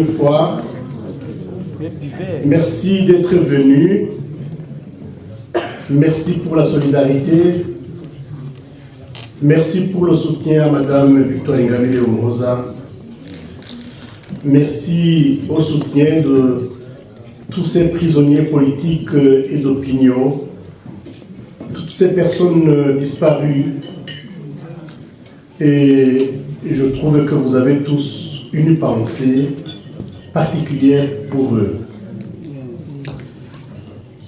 une fois. Merci d'être venu. Merci pour la solidarité. Merci pour le soutien à Madame Victoire Ingabire Umuhoza. Merci au soutien de tous ces prisonniers politiques et d'opinion, toutes ces personnes disparues. Et je trouve que vous avez tous une pensée particulière pour eux.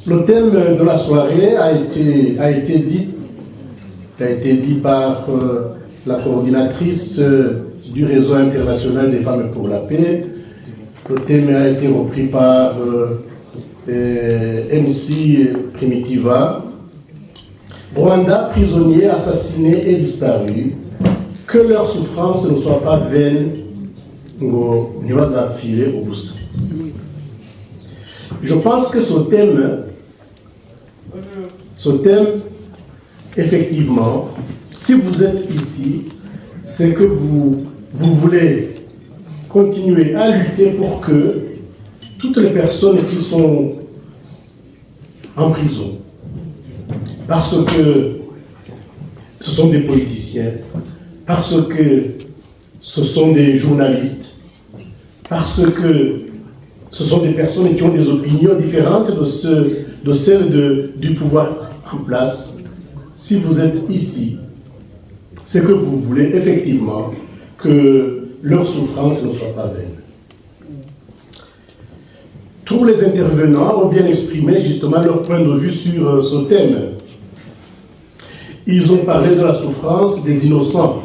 Le thème de la soirée a été dit par la coordinatrice du réseau international des femmes pour la paix. Le thème a été repris par MC Primitiva. Rwanda, prisonniers, assassinés et disparus. Que leur souffrance ne soit pas vaine. Je pense que ce thème, effectivement, si vous êtes ici, c'est que vous voulez continuer à lutter pour que toutes les personnes qui sont en prison, parce que ce sont des politiciens, parce que ce sont des journalistes, parce que ce sont des personnes qui ont des opinions différentes de celles du pouvoir en place. Si vous êtes ici, c'est que vous voulez effectivement que leur souffrance ne soit pas vaine. Tous les intervenants ont bien exprimé justement leur point de vue sur ce thème. Ils ont parlé de la souffrance des innocents,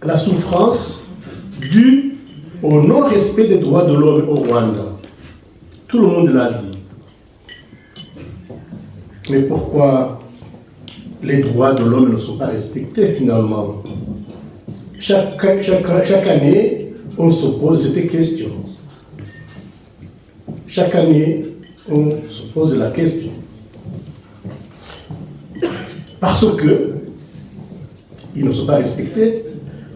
la souffrance due au non-respect des droits de l'homme au Rwanda. Tout le monde l'a dit. Mais pourquoi les droits de l'homme ne sont pas respectés finalement? Chaque année, on se pose cette question. Chaque année, on se pose la question. Parce que ils ne sont pas respectés.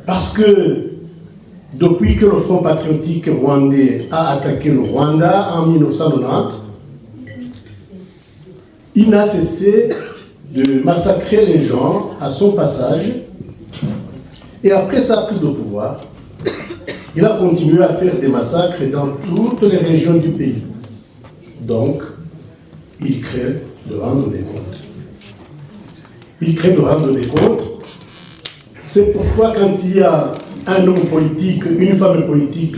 Parce que depuis que le Front patriotique rwandais a attaqué le Rwanda en 1990, il n'a cessé de massacrer les gens à son passage. Et après sa prise de pouvoir, il a continué à faire des massacres dans toutes les régions du pays. Donc, il craint de rendre des comptes. Il craint de rendre des comptes. C'est pourquoi quand il y a un homme politique, une femme politique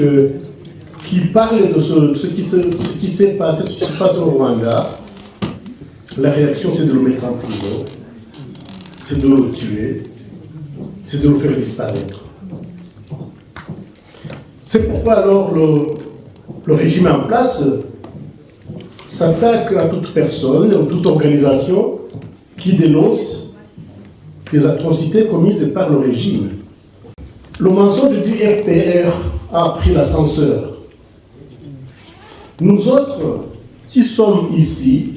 qui parle de ce qui se passe au Rwanda, la réaction c'est de le mettre en prison, c'est de le tuer, c'est de le faire disparaître. C'est pourquoi alors le régime en place s'attaque à toute personne ou toute organisation qui dénonce des atrocités commises par le régime. Le mensonge du FPR a pris l'ascenseur. Nous autres, qui sommes ici,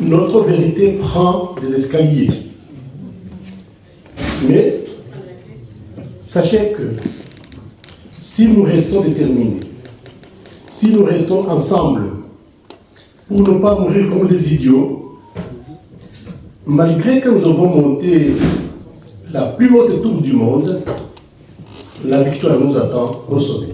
notre vérité prend des escaliers. Mais sachez que si nous restons déterminés, si nous restons ensemble pour ne pas mourir comme des idiots, malgré que nous devons monter la plus haute tour du monde, la victoire nous attend au sommet.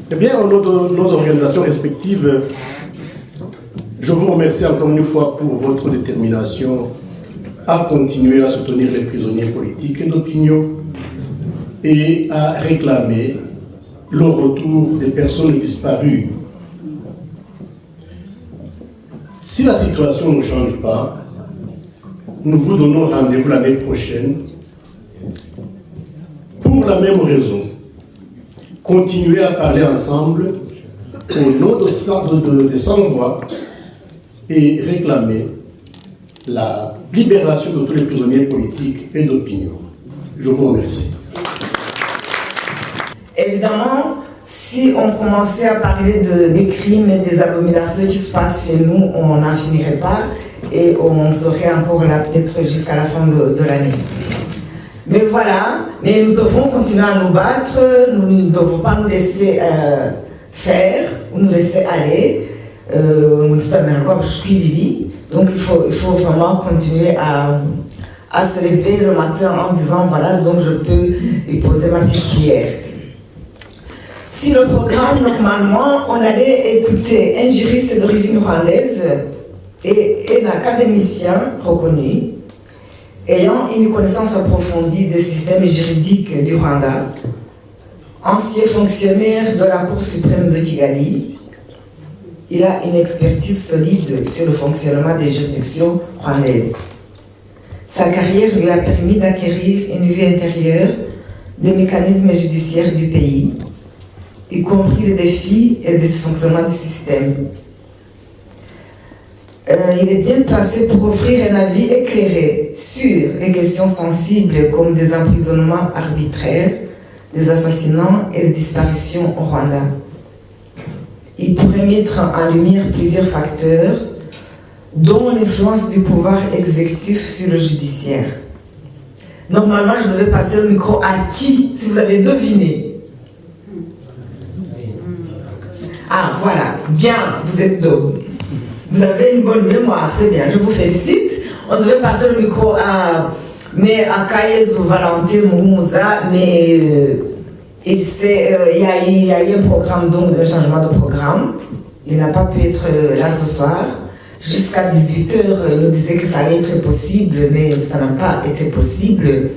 Eh bien, au nom de nos organisations respectives, je vous remercie encore une fois pour votre détermination à continuer à soutenir les prisonniers politiques et d'opinion et à réclamer le retour des personnes disparues. Si la situation ne change pas, nous vous donnons rendez-vous l'année prochaine pour la même raison. Continuer à parler ensemble au nom des sans-voix et réclamer la libération de tous les prisonniers politiques et d'opinion. Je vous remercie. Évidemment, si on commençait à parler des crimes et des abominations qui se passent chez nous, on n'en finirait pas. et on serait encore là peut-être jusqu'à la fin de l'année. Mais voilà, mais nous devons continuer à nous battre, nous ne devons pas nous laisser faire ou nous laisser aller. Donc il faut vraiment continuer à se lever le matin en disant voilà, donc je peux y poser ma petite pierre. Si le programme, normalement, on allait écouter un juriste d'origine rwandaise et un académicien reconnu, ayant une connaissance approfondie des systèmes juridiques du Rwanda, ancien fonctionnaire de la Cour suprême de Kigali. Il a une expertise solide sur le fonctionnement des juridictions rwandaises. Sa carrière lui a permis d'acquérir une vue intérieure des mécanismes judiciaires du pays, y compris les défis et les dysfonctionnements du système. Il est bien placé pour offrir un avis éclairé sur les questions sensibles comme des emprisonnements arbitraires, des assassinats et des disparitions au Rwanda. Il pourrait mettre en lumière plusieurs facteurs, dont l'influence du pouvoir exécutif sur le judiciaire. Normalement, je devais passer le micro à qui, si vous avez deviné? Ah, voilà, bien, vous êtes deux. Vous avez une bonne mémoire, c'est bien, je vous félicite. On devait passer le micro à Kayezu Valentin Moumouza, mais il y a eu un programme, donc un changement de programme. Il n'a pas pu être là ce soir. Jusqu'à 18h, il nous disait que ça allait être possible, mais ça n'a pas été possible.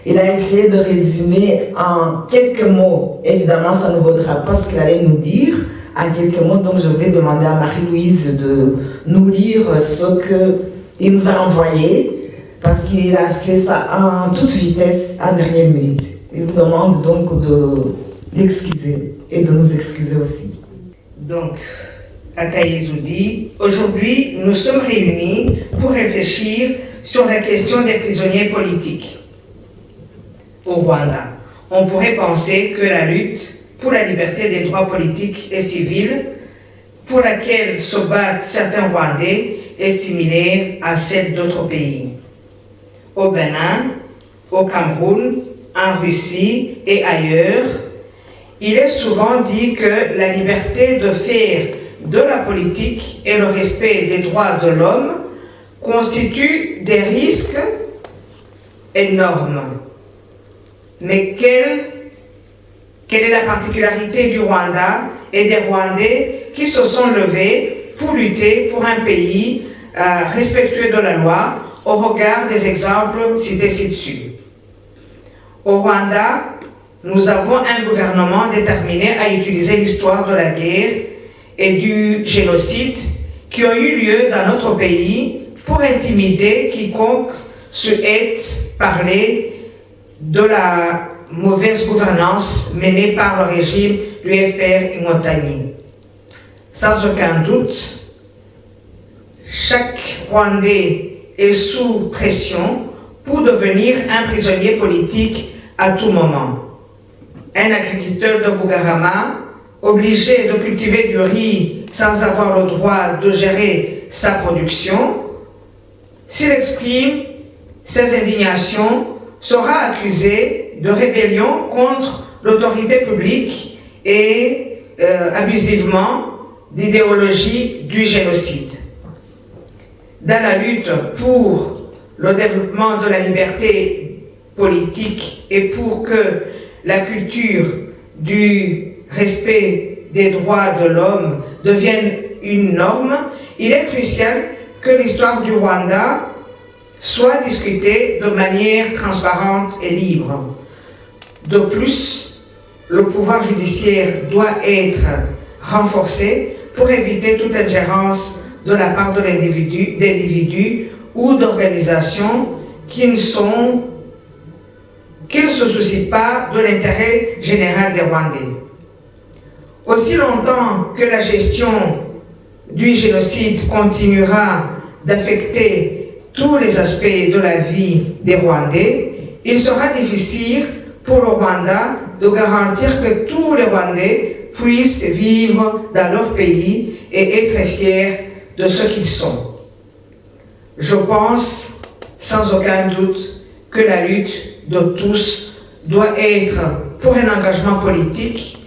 Il a essayé de résumer en quelques mots. Évidemment, ça ne vaudra pas ce qu'il allait nous dire. En quelques mots, donc je vais demander à Marie-Louise de nous lire ce qu'il nous a envoyé, parce qu'il a fait ça en toute vitesse, en dernière minute. Il vous demande donc d'excuser et de nous excuser aussi. Donc, Akayezu dit, aujourd'hui, nous sommes réunis pour réfléchir sur la question des prisonniers politiques au Rwanda. On pourrait penser que la lutte pour la liberté des droits politiques et civils, pour laquelle se battent certains Rwandais, est similaire à celle d'autres pays. Au Bénin, au Cameroun, en Russie et ailleurs, il est souvent dit que la liberté de faire de la politique et le respect des droits de l'homme constituent des risques énormes. Mais quelle est la particularité du Rwanda et des Rwandais qui se sont levés pour lutter pour un pays respectueux de la loi au regard des exemples cités ci-dessus? Au Rwanda, nous avons un gouvernement déterminé à utiliser l'histoire de la guerre et du génocide qui ont eu lieu dans notre pays pour intimider quiconque souhaite parler de la mauvaise gouvernance menée par le régime du FPR Imontani. Sans aucun doute, chaque Rwandais est sous pression pour devenir un prisonnier politique à tout moment. Un agriculteur de Bugarama, obligé de cultiver du riz sans avoir le droit de gérer sa production, s'il exprime ses indignations, sera accusé de rébellion contre l'autorité publique et abusivement d'idéologie du génocide. Dans la lutte pour le développement de la liberté politique et pour que la culture du respect des droits de l'homme devienne une norme, il est crucial que l'histoire du Rwanda soit discutée de manière transparente et libre. De plus, le pouvoir judiciaire doit être renforcé pour éviter toute ingérence de la part de d'individus ou d'organisations qui ne se soucient pas de l'intérêt général des Rwandais. Aussi longtemps que la gestion du génocide continuera d'affecter tous les aspects de la vie des Rwandais, il sera difficile pour le Rwanda de garantir que tous les Rwandais puissent vivre dans leur pays et être fiers de ce qu'ils sont. Je pense sans aucun doute que la lutte de tous doit être pour un engagement politique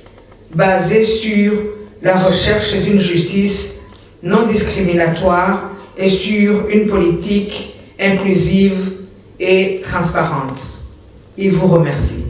basé sur la recherche d'une justice non discriminatoire et sur une politique inclusive et transparente. Il vous remercie.